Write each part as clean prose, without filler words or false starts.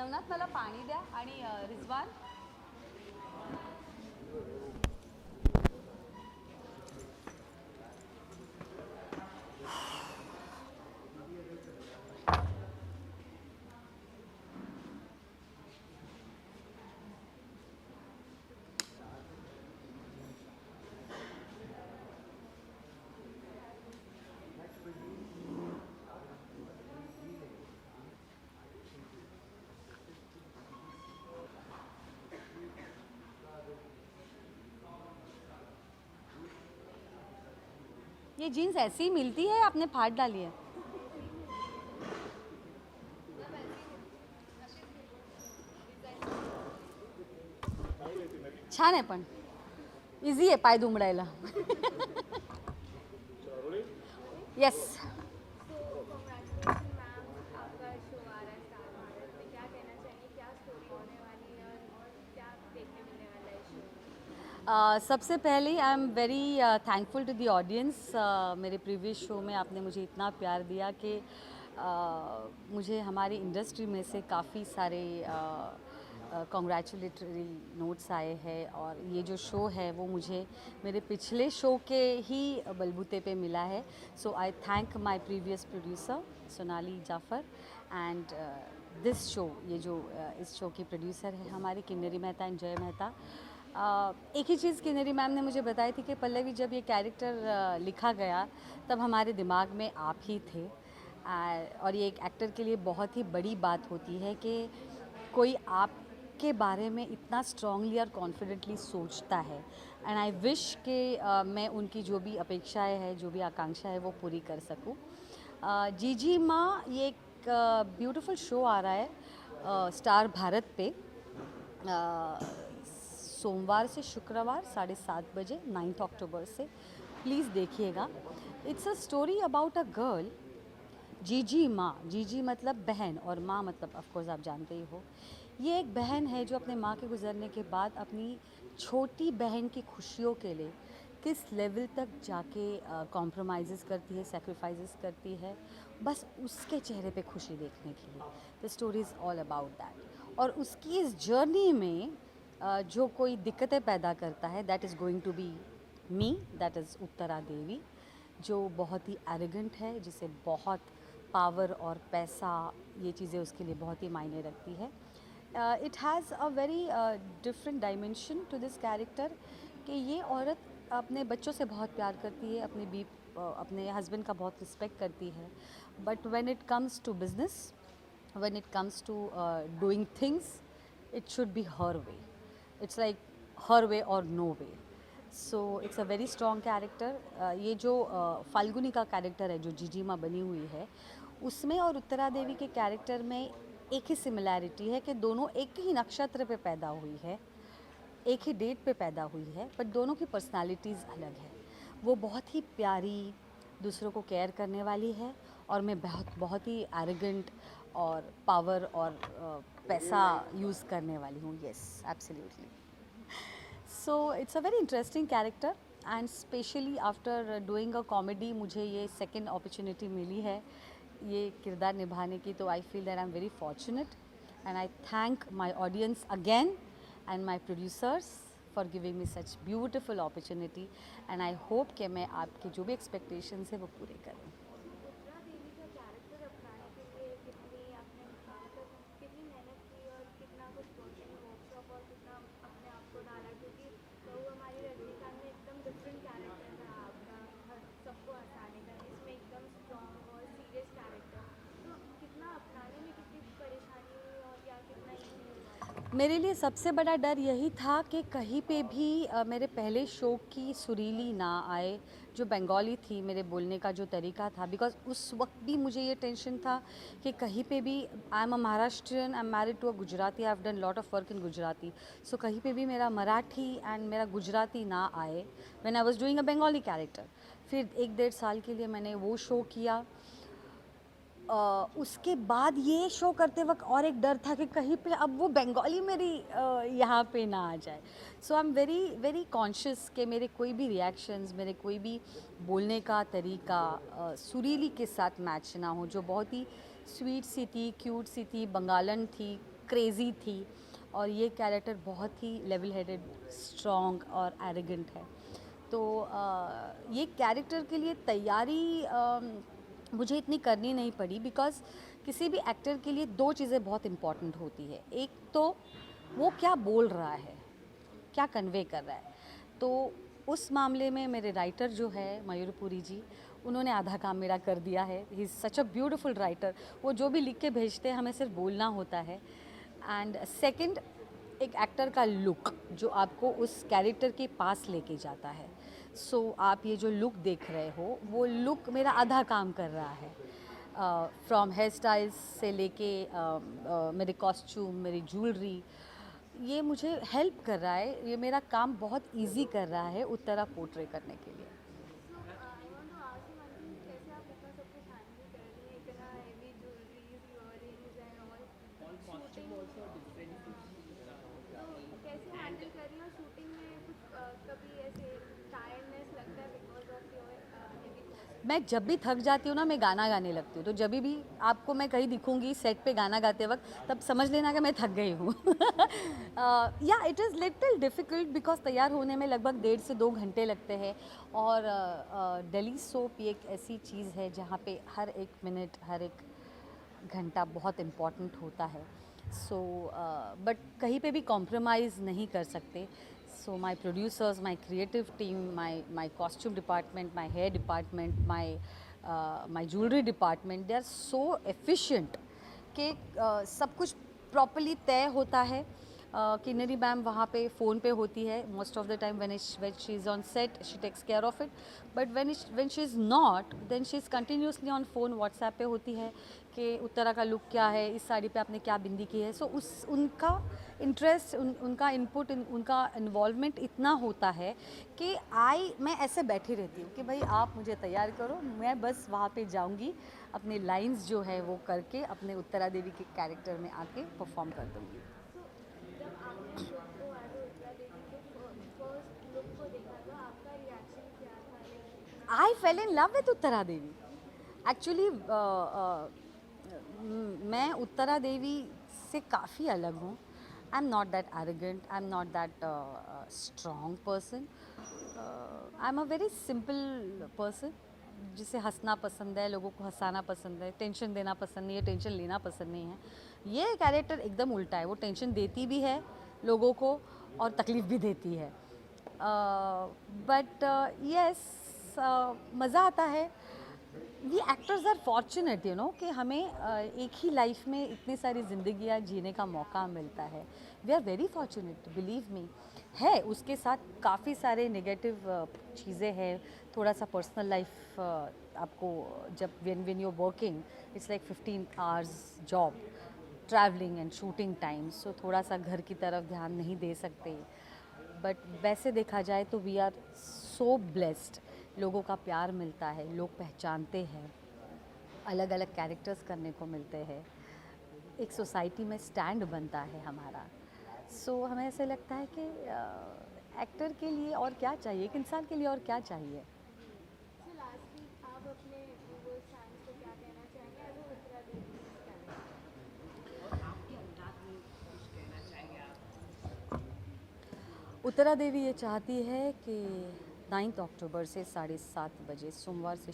नवनाथ मला पाणी द्या आणि रिजवान ये जीन्स ऐसी ही मिलती है आपने फाड़ डाली है छान आहे पण इझी आहे पाय दुमडायला येस सबसे पहले I am very thankful to the audience मेरे प्रीवियस शो में आपने मुझे इतना प्यार दिया कि मुझे हमारी इंडस्ट्री में से काफ़ी सारे कॉन्ग्रेचुलेटरी नोट्स आए हैं और ये जो शो है वो मुझे मेरे पिछले शो के ही बलबूते पे मिला है so I thank my previous producer Sonali Jafar and this show ये जो इस शो की प्रोड्यूसर है हमारी किन्नरी मेहता एंड जय मेहता एक ही चीज़ किन्नरी मैम ने मुझे बताई थी कि पल्लवी जब ये कैरेक्टर लिखा गया तब हमारे दिमाग में आप ही थे और ये एक एक्टर के लिए बहुत ही बड़ी बात होती है कि कोई आपके बारे में इतना स्ट्रांगली और कॉन्फिडेंटली सोचता है एंड आई विश कि मैं उनकी जो भी अपेक्षाएं हैं जो भी आकांक्षा है वो पूरी कर सकूं। जीजी माँ ये एक ब्यूटीफुल शो आ रहा है स्टार भारत पे सोमवार से शुक्रवार 7:30 बजे 9 अक्टूबर से प्लीज़ देखिएगा। It's a story about a girl जीजी मतलब बहन और माँ मतलब ऑफ कोर्स आप जानते ही हो। ये एक बहन है जो अपने माँ के गुजरने के बाद अपनी छोटी बहन की खुशियों के लिए किस लेवल तक जाके कॉम्प्रोमाइज़ करती है, सेक्रीफाइसेस करती है, बस उसके चेहरे पे खुशी देखने के लिए। The story is all about that और उसकी इस जर्नी में जो कोई दिक्कतें पैदा करता है that is going to be me, that is Uttara Devi, जो बहुत ही एरोगेंट है, जिसे बहुत पावर और पैसा ये चीज़ें उसके लिए बहुत ही मायने रखती है। It has a very different dimension to this character कि ये औरत अपने बच्चों से बहुत प्यार करती है, अपने हस्बैंड का बहुत रिस्पेक्ट करती है, but when it comes to business, when it comes to doing things, it should be her way. It's like her way or no way. So it's a very strong character. ये जो फाल्गुनी का character है जो जीजीमा बनी हुई है उसमें और उत्तरा देवी के कैरेक्टर में एक ही सिमिलैरिटी है कि दोनों एक ही नक्षत्र पे पैदा हुई है, एक ही डेट पे पैदा हुई है, बट दोनों की पर्सनालिटीज़ अलग है। वो बहुत ही प्यारी, दूसरों को केयर करने वाली है और मैं बहुत ही एरोगेंट और पावर और पैसा यूज़ करने वाली हूँ। Yes absolutely. So it's a very interesting character and specially after doing a comedy मुझे ये सेकंड अपॉर्चुनिटी मिली है ये किरदार निभाने की, तो I feel that I am very fortunate and I thank my audience again and my producers for giving me such beautiful opportunity and I hope कि मैं आपके जो भी expectations है वो पूरे करूँ। उत्तरा देवी का कैरेक्टर अपनाने के लिए कितनी आपने मतलब कितनी मेहनत की और कितना कुछ कोचिंग वर्कशॉप और कितना अपने आप को डाला, क्योंकि बहू हमारी रजनीकांत में एकदम डिफरेंट कैरेक्टर था आपका, हर सबको हंसाने का, इसमें एकदम स्ट्रॉन्ग और सीरियस कैरेक्टर, तो कितना अपनाने में कितनी परेशानी हुई और या कितना ईजी हुआ? मेरे लिए सबसे बड़ा डर यही था कि कहीं पे भी मेरे पहले शो की सुरीली ना आए जो बंगाली थी, मेरे बोलने का जो तरीका था, बिकॉज उस वक्त भी मुझे ये टेंशन था कि कहीं पे भी I am a Maharashtrian, I am married to a Gujarati, I have done lot of work in Gujarati, so कहीं पे भी मेरा मराठी एंड मेरा गुजराती ना आए when I was doing a Bengali character. फिर 1-1.5 साल के लिए मैंने वो शो किया। उसके बाद ये शो करते वक्त और एक डर था कि कहीं पे अब वो बंगाली मेरी यहाँ पे ना आ जाए। So I am very very conscious कि मेरे कोई भी रिएक्शंस, मेरे कोई भी बोलने का तरीका सुरीली के साथ मैच ना हो, जो बहुत ही स्वीट सी थी, क्यूट सी थी, बंगालन थी, क्रेज़ी थी और ये कैरेक्टर बहुत ही लेवल हेडेड, स्ट्रॉन्ग और एरोगेंट है। तो ये कैरेक्टर के लिए तैयारी मुझे इतनी करनी नहीं पड़ी, बिकॉज़ किसी भी एक्टर के लिए दो चीज़ें बहुत इम्पॉर्टेंट होती है। एक तो वो क्या बोल रहा है, क्या कन्वे कर रहा है। तो उस मामले में मेरे राइटर जो है मयूरपुरी जी, उन्होंने आधा काम मेरा कर दिया है। He is such a beautiful writer. वो जो भी लिख के भेजते हैं हमें सिर्फ बोलना होता है। एंड सेकंड, एक एक्टर का लुक जो आपको उस कैरेक्टर के पास लेके जाता है। सो आप ये जो लुक देख रहे हो, वो लुक मेरा आधा काम कर रहा है। फ्रॉम हेयर स्टाइल्स से लेके मेरे कॉस्ट्यूम, मेरी ज्वेलरी, ये मुझे हेल्प कर रहा है। ये मेरा काम बहुत इजी कर रहा है उत्तरा पोर्ट्रे करने के लिए। So I want to ask you one thing, कैसे आप इतना सब कुछ हैंडल कर रही हैं, इतना heavy jewelleries, earrings and all shooting, तो कैसे हैंडल कर रही हो शूटिंग में? कुछ कभी ऐसे टायर्डनेस लगता है because of your heavy cost? मैं जब भी थक जाती हूँ ना, मैं गाना गाने लगती हूँ। तो जब भी आपको मैं कहीं दिखूंगी सेट पे गाना गाते वक्त, तब समझ लेना कि मैं थक गई हूँ। या it is little difficult because तैयार होने में लगभग 1.5 से 2 घंटे लगते हैं। और दिल्ली सोप ये एक ऐसी चीज़ है जहाँ पे हर एक मिनट, हर एक घंटा बहुत इम्पॉर्टेंट होता है। सो बट कहीं पे भी कॉम्प्रोमाइज़ नहीं कर सकते। So my producers, my creative team, my costume department, my hair department, my jewellery department, they are so efficient कि सब कुछ प्रॉपरली तय होता है। किन्नरी मैम वहाँ पे फ़ोन पे होती है most of the time. When she is on set she takes care of it, but when she is not, then she is continuously on phone, WhatsApp पे होती है कि उत्तरा का लुक क्या है, इस साड़ी पे आपने क्या बिंदी की है। सो उस उनका इंटरेस्ट, उनका इनपुट, उनका इन्वॉल्वमेंट इतना होता है कि मैं ऐसे बैठी रहती हूँ कि भाई आप मुझे तैयार करो, मैं बस वहाँ पे जाऊँगी, अपने लाइंस जो है वो करके अपने उत्तरा देवी के कैरेक्टर में आके परफॉर्म कर दूँगी। सो जब आपने खुद को एज उत्तरा देवी के फर्स्ट लुक को देखा तो आपका रिएक्शन क्या था? Like I fail in love with Uttara Devi. Actually मैं उत्तरा देवी से काफ़ी अलग हूँ। I am not that arrogant, I am not that strong person. I am a very simple person जिसे हंसना पसंद है, लोगों को हंसाना पसंद है, टेंशन देना पसंद नहीं है, टेंशन लेना पसंद नहीं है। ये कैरेक्टर एकदम उल्टा है, वो टेंशन देती भी है लोगों को और तकलीफ़ भी देती है। बट यस, मज़ा आता है। We actors are fortunate, you know, कि हमें एक ही लाइफ में इतनी सारी ज़िंदगियाँ जीने का मौका मिलता है। We are very fortunate, believe me. है उसके साथ काफ़ी सारे नेगेटिव चीज़ें हैं। थोड़ा सा पर्सनल लाइफ आपको, जब when you working, it's like 15 hours job, travelling and shooting time, so थोड़ा सा घर की तरफ ध्यान नहीं दे सकते। बट वैसे देखा जाए तो वी आर सो ब्लेस्ड। लोगों का प्यार मिलता है, लोग पहचानते हैं, अलग अलग कैरेक्टर्स करने को मिलते हैं, एक सोसाइटी में स्टैंड बनता है हमारा। सो हमें ऐसे लगता है कि एक्टर के लिए और क्या चाहिए, एक इंसान के लिए और क्या चाहिए। सो लास्टली आप अपने व्यूअर्स फैंस को क्या कहना चाहेंगे एज उत्तरा देवी कैरेक्टर? उत्तरा देवी ये चाहती है कि 9 अक्टूबर से 7:30 बजे, सोमवार से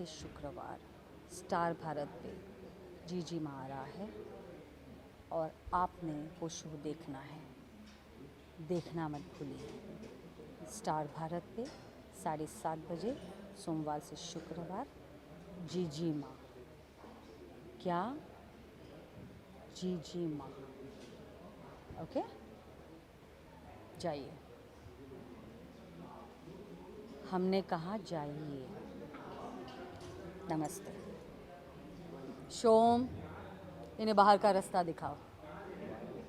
शुक्रवार स्टार भारत पे जी माँ आ रहा है और आपने वो शो देखना है, देखना मत भूलिए। स्टार भारत पे 7:30 बजे, सोमवार से शुक्रवार, जी माँ। क्या? जी माँ। ओके, जाइए। हमने कहा जाइए। नमस्ते। शोम, इन्हें बाहर का रास्ता दिखाओ। Amazing,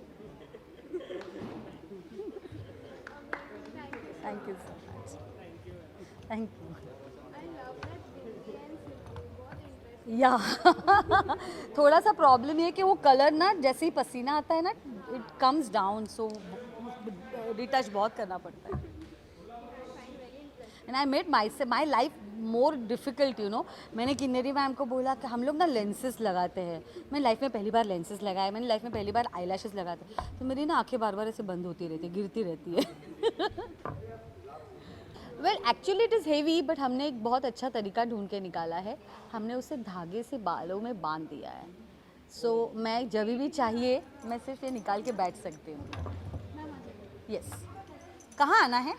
thank you so thank you so much. Much. Thank you. I love that beauty and simple, बहुत interesting. या थोड़ा सा प्रॉब्लम ये है कि वो कलर ना, जैसे ही पसीना आता है ना, it comes down, so retouch बहुत करना पड़ता है। I find very interesting. And I made my life more difficult you know. मैंने किन्नरी मैम को बोला कि हम लोग ना लेंसेज लगाते हैं। मैंने लाइफ में पहली बार लेंसेज लगाए, मैंने लाइफ में पहली बार आईलैशेस लगाते, तो मेरी ना आंखें बार बार ऐसे बंद होती रहती है, गिरती रहती है। Well actually it is heavy, but हमने एक बहुत अच्छा तरीका ढूंढ के निकाला है। हमने उसे धागे से बालों में बांध दिया है। सो मैं जब भी चाहिए मैं सिर्फ ये निकाल के बैठ सकती हूँ। यस। कहाँ आना है?